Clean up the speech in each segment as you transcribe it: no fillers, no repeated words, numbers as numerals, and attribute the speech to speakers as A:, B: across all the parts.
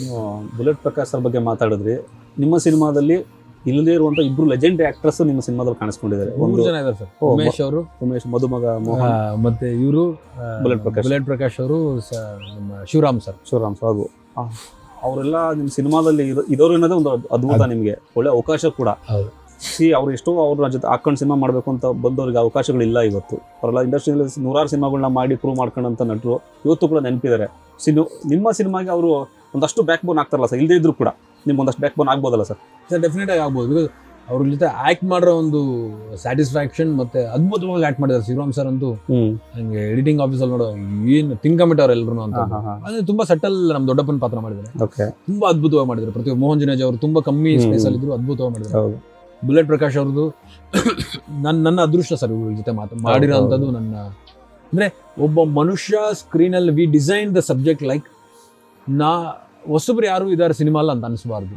A: ನೀವು ಬುಲೆಟ್ ಪ್ರಕಾಶ್ ಅವ್ರ ಬಗ್ಗೆ ಮಾತಾಡಿದ್ರಿ. ನಿಮ್ಮ ಸಿನಿಮಾದಲ್ಲಿ ಇಲ್ಲದೇ ಇರುವಂತ ಇಬ್ರು ಲೆಜೆಂಡ್ ಆಕ್ಟ್ರೆಸ್ ನಿಮ್ಮ ಸಿನಿಮಾದಲ್ಲಿ ಕಾಣಿಸ್ಕೊಂಡಿದ್ದಾರೆ.
B: ಮೂರು ಜನ ಇದ್ದಾರೆ ಸರ್. ಉಮೇಶ್ ಅವರು,
A: ಉಮೇಶ್ ಮದುಮಗ ಮೋಹನ್,
B: ಮತ್ತೆ ಇವರು
A: ಬುಲೆಟ್ ಪ್ರಕಾಶ್
B: ಅವರು, ನಮ್ಮ ಶಿವರಾಮ್ ಸರ್.
A: ಹಾಗೂ ಅವರೆಲ್ಲ ನಿಮ್ಮ ಸಿನಿಮಾದಲ್ಲಿ ಇರೋರು ಅನ್ನೋದೇ ಒಂದು ಅದ್ಭುತ. ನಿಮಗೆ ಒಳ್ಳೆ ಅವಕಾಶ ಕೂಡ. ಅವ್ರು ಎಷ್ಟೋ ಅವ್ರ ಜೊತೆ ಹಾಕೊಂಡು ಸಿನಿಮಾ ಮಾಡಬೇಕು ಅಂತ ಬಂದವ್ರಿಗೆ ಅವಕಾಶಗಳಿಲ್ಲ ಇವತ್ತು. ಅವರೆಲ್ಲ ಇಂಡಸ್ಟ್ರಿಯಲ್ಲಿ ನೂರಾರು ಸಿನಿಮಾಗಳನ್ನ ಮಾಡಿ ಪ್ರೂವ್ ಮಾಡ್ಕೊಂಡಂತ ನಟರು ಇವತ್ತು ಕೂಡ ನೆನಪಿದ್ದಾರೆ. ನಿಮ್ಮ ಸಿನಿಮಾಗೆ ಅವರು ಒಂದಷ್ಟು ಬ್ಯಾಕ್ ಬೋನ್ ಆಗ್ತಾರಲ್ಲ ಸರ್, ಇಲ್ಲದೇ ಇದ್ರು ಕೂಡ ನಿಮ್ಗೆ ಒಂದಷ್ಟು ಬ್ಯಾಕ್ ಬೋನ್ ಆಗ್ಬೋದಲ್ಲ ಸರ್?
B: ಸರ್ ಡೆಫಿನೆಟ್ ಆಗಿ ಆಗ್ಬೋದು. ಬಿಕಾಸ್ ಅವ್ರ ಜೊತೆ ಆಕ್ಟ್ ಮಾಡಿರೋ ಒಂದು ಸ್ಯಾಟಿಸ್ಫ್ಯಾಕ್ಷನ್ ಮತ್ತೆ ಅದ್ಭುತವಾಗಿ ಆಕ್ಟ್ ಮಾಡಿದ್ದಾರೆ ಶಿವರಾಮ್ ಸರ್ ಅಂತೂ. ಹಂಗೆ ಎಡಿಟಿಂಗ್ ಆಫೀಸಲ್ಲಿ ನೋಡೋ ಏನು ತಿಂಕಮಿಟ್ ಅವ್ರು ಎಲ್ಲರೂ ಅಂತ ಅಂದ್ರೆ ತುಂಬಾ ಸೆಟಲ್ ನಮ್ಮ ದೊಡ್ಡಪ್ಪನ ಪಾತ್ರ ಮಾಡಿದ್ದಾರೆ. ತುಂಬಾ ಅದ್ಭುತವಾಗಿ ಮಾಡಿದ್ದಾರೆ. ಪ್ರತಿ ಮೋಹನ್ ಜಿನೇಜ್ ಅವರು ತುಂಬಾ ಕಮ್ಮಿ ಸ್ಪೇಸ್ ಅಲ್ಲಿ ಇದ್ರು ಅದ್ಭುತವಾಗಿ ಮಾಡಿದ್ದಾರೆ. ಬುಲೆಟ್ ಪ್ರಕಾಶ್ ಅವ್ರದ್ದು ನನ್ನ ಅದೃಷ್ಟ ಸರ್ ಇವ್ರ ಜೊತೆ ಮಾಡಿರೋ ಅಂಥದ್ದು. ನನ್ನ ಅಂದ್ರೆ ಒಬ್ಬ ಮನುಷ್ಯ ಸ್ಕ್ರೀನಲ್ಲಿ we design the subject like ಹೊಸಬ್ರು ಯಾರು ಇದಾರೆ ಸಿನಿಮಾ ಅಲ್ಲ ಅಂತ ಅನಿಸಬಾರ್ದು.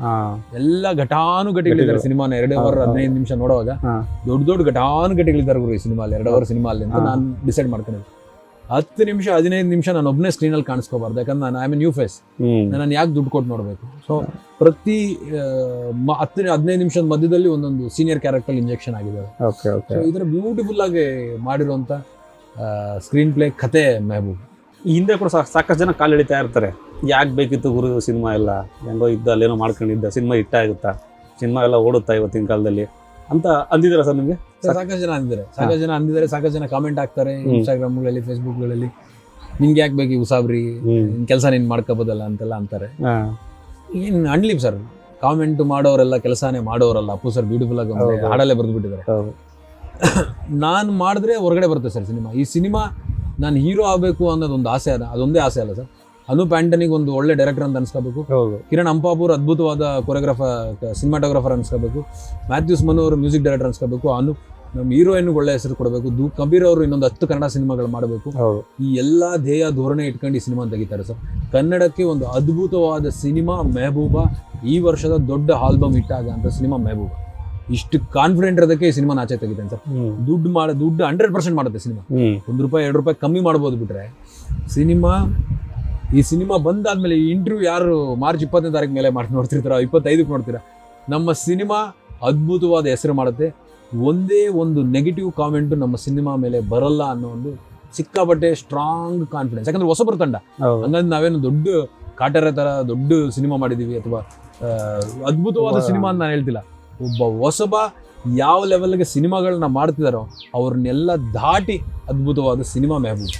B: ಎಲ್ಲ ಘಟಾನುಘಟಿಗಳಿದ್ದಾರೆ ಸಿನಿಮಾನ 2 ಅವರ್ 15 ನಿಮಿಷ ನೋಡುವಾಗ. ದೊಡ್ಡ ಘಟಾನುಘಟಿಗಳಿದ್ದಾರೆ ಈ ಸಿನಿಮಾಲಿ 2 ಅವರ್ ಸಿನಿಮಾ ಅಲ್ಲಿ ಅಂತ ನಾನು ಡಿಸೈಡ್ ಮಾಡ್ಕೊಂಡಿದ್ದೆ. 10 ನಿಮಿಷ 15 ನಿಮಿಷ ನಾನು ಒಬ್ಬನೇ ಸ್ಕ್ರೀನಲ್ಲಿ ಕಾಣಿಸ್ಕೋಬಾರ್ದು. ಯಾಕಂದ್ರೆ ನಾನು ಐ ಆಮ್ ನ್ಯೂ ಫೇಸ್. ನಾನು ಯಾಕೆ ದುಡ್ಡು ಕೊಟ್ಟು ನೋಡಬೇಕು? ಸೊ ಪ್ರತಿ 10-15 ನಿಮಿಷದ ಮಧ್ಯದಲ್ಲಿ ಒಂದೊಂದು ಸೀನಿಯರ್ ಕ್ಯಾರೆಕ್ಟರ್ ಇಂಜೆಕ್ಷನ್ ಆಗಿದ್ದಾರೆ. ಇದರ ಬ್ಯೂಟಿಫುಲ್ ಆಗಿ ಮಾಡಿರುವಂತ ಸ್ಕ್ರೀನ್ ಪ್ಲೇ, ಕತೆ ಮೆಹಬೂಬ್.
A: ಈ ಹಿಂದೆ ಕೂಡ ಸಾಕಷ್ಟು ಜನ ಕಾಲು ಎಳಿತಾ ಇರ್ತಾರೆ, ಯಾಕೆ ಬೇಕಿತ್ತು ಗುರು ಸಿನಿಮಾ ಎಲ್ಲ, ಹೆಂಗೋ ಇದ್ದ ಅಲ್ಲೇನೋ ಮಾಡ್ಕೊಂಡಿದ್ದ, ಸಿನಿಮಾ ಹಿಟ್ಟಾಗುತ್ತಾ, ಸಿನಿಮಾ ಎಲ್ಲ ಓಡುತ್ತಾ ಇವತ್ತಿನ ಕಾಲದಲ್ಲಿ ಅಂತ ಅಂದಿದ್ದೀರಾ ಸರ್ ನಿಮಗೆ?
B: ಸಾಕಷ್ಟು ಜನ ಅಂದಿದ್ದಾರೆ. ಸಾಕಷ್ಟು ಜನ ಕಾಮೆಂಟ್ ಹಾಕ್ತಾರೆ ಇನ್ಸ್ಟಾಗ್ರಾಮ್ಗಳಲ್ಲಿ, ಫೇಸ್ಬುಕ್ಗಳಲ್ಲಿ, ನಿನ್ಗೆ ಯಾಕೆ ಬೇಕು ಉಸಾಬ್ರಿ, ನಿನ್ ಕೆಲಸ ನೀನ್ ಮಾಡ್ಕೋಬೋದಲ್ಲ ಅಂತೆಲ್ಲ ಅಂತಾರೆ. ಏನ್ ಅನ್ಲಿ ಸರ್, ಕಾಮೆಂಟ್ ಮಾಡೋರೆಲ್ಲ ಕೆಲಸನೇ ಮಾಡೋರಲ್ಲ. ಅಪ್ಪು ಸರ್ ಬ್ಯೂಟಿಫುಲ್ ಆಗಿ ಹಾಡಲ್ಲೇ ಬರೆದು ಬಿಟ್ಟಿದ್ದಾರೆ. ನಾನು ಮಾಡಿದ್ರೆ ಹೊರಗಡೆ ಬರುತ್ತೆ ಸರ್ ಸಿನಿಮಾ. ಈ ಸಿನಿಮಾ ನಾನು ಹೀರೋ ಆಗಬೇಕು ಅನ್ನೋದೊಂದು ಆಸೆ, ಅದೊಂದೇ ಆಸೆ ಅಲ್ಲ ಸರ್. ಅನೂಪ್ ಆಂಟನಿಗೆ ಒಂದು ಒಳ್ಳೆ ಡೈರೆಕ್ಟರ್ ಅಂತ ಅನ್ಸ್ಕೋಬೇಕು. ಕಿರಣ್ ಹಂಪಾಪುರ್ ಅದ್ಭುತವಾದ ಸಿನಿಮಾಟೋಗ್ರಾಫರ್ ಅನ್ಸ್ಕೋಬೇಕು. ಮ್ಯಾಥ್ಯೂಸ್ ಮನು ಅವರು ಮ್ಯೂಸಿಕ್ ಡೈರೆಕ್ಟರ್ ಅನ್ಸ್ಕೋಬೇಕು. ನಮ್ಮ ಹೀರೋಯಿನ್ಗೆ ಒಳ್ಳೆ ಹೆಸರು ಕೊಡಬೇಕು. ಕಬೀರ್ ಅವರು ಇನ್ನೊಂದು 10 ಕನ್ನಡ ಸಿನಿಮಾಗಳು ಮಾಡಬೇಕು. ಈ ಎಲ್ಲ ಧ್ಯೇಯ ಧೋರಣೆ ಇಟ್ಕೊಂಡು ಈ ಸಿನಿಮಾ ತೆಗಿತಾರೆ ಸರ್. ಕನ್ನಡಕ್ಕೆ ಒಂದು ಅದ್ಭುತವಾದ ಸಿನಿಮಾ ಮೆಹಬೂಬ. ಈ ವರ್ಷದ ದೊಡ್ಡ ಆಲ್ಬಮ್ ಹಿಟ್ ಆಗಂತ ಸಿನಿಮಾ ಮೆಹಬೂಬ. ಇಷ್ಟು ಕಾನ್ಫಿಡೆಂಟ್ ಇರೋದಕ್ಕೆ ಈ ಸಿನಿಮಾ ಆಚೆ ತೆಗಿತೇನೆ ಸರ್. ದುಡ್ಡು 100% ಮಾಡುತ್ತೆ ಸಿನಿಮಾ. ₹1-2 ಕಮ್ಮಿ ಮಾಡ್ಬೋದು ಬಿಟ್ರೆ ಈ ಸಿನಿಮಾ ಬಂದಾದ್ಮೇಲೆ ಈ ಇಂಟರ್ವ್ಯೂ ಯಾರು ಮಾರ್ಚ್ 20ನೇ ತಾರೀಕು ಮೇಲೆ ನೋಡ್ತಿರ್ತಾರೋ, 25ಕ್ಕೆ ನೋಡ್ತೀರಾ, ನಮ್ಮ ಸಿನಿಮಾ ಅದ್ಭುತವಾದ ಹೆಸರು ಮಾಡುತ್ತೆ. ಒಂದೇ ಒಂದು ನೆಗೆಟಿವ್ ಕಾಮೆಂಟ್ ನಮ್ಮ ಸಿನಿಮಾ ಮೇಲೆ ಬರಲ್ಲ ಅನ್ನೋ ಒಂದು ಸಿಕ್ಕಾಪಟ್ಟೆ ಸ್ಟ್ರಾಂಗ್ ಕಾನ್ಫಿಡೆನ್ಸ್. ಯಾಕಂದ್ರೆ ಹೊಸಬರು ತಂಡ, ಹಂಗಂದ್ರೆ ನಾವೇನು ದೊಡ್ಡ ಕಾಟರ ತರ ದೊಡ್ಡ ಸಿನಿಮಾ ಮಾಡಿದೀವಿ ಅಥವಾ ಅದ್ಭುತವಾದ ಸಿನಿಮಾ ಅಂತ ನಾನು ಹೇಳ್ತಿಲ್ಲ. ಒಬ್ಬ ಹೊಸಬ ಯಾವ ಲೆವೆಲ್ಗೆ ಸಿನಿಮಾಗಳನ್ನ ಮಾಡ್ತಿದಾರೋ ಅವ್ರನ್ನೆಲ್ಲ ದಾಟಿ ಅದ್ಭುತವಾದ ಸಿನಿಮಾ ಮೆಹಬೂಬ್.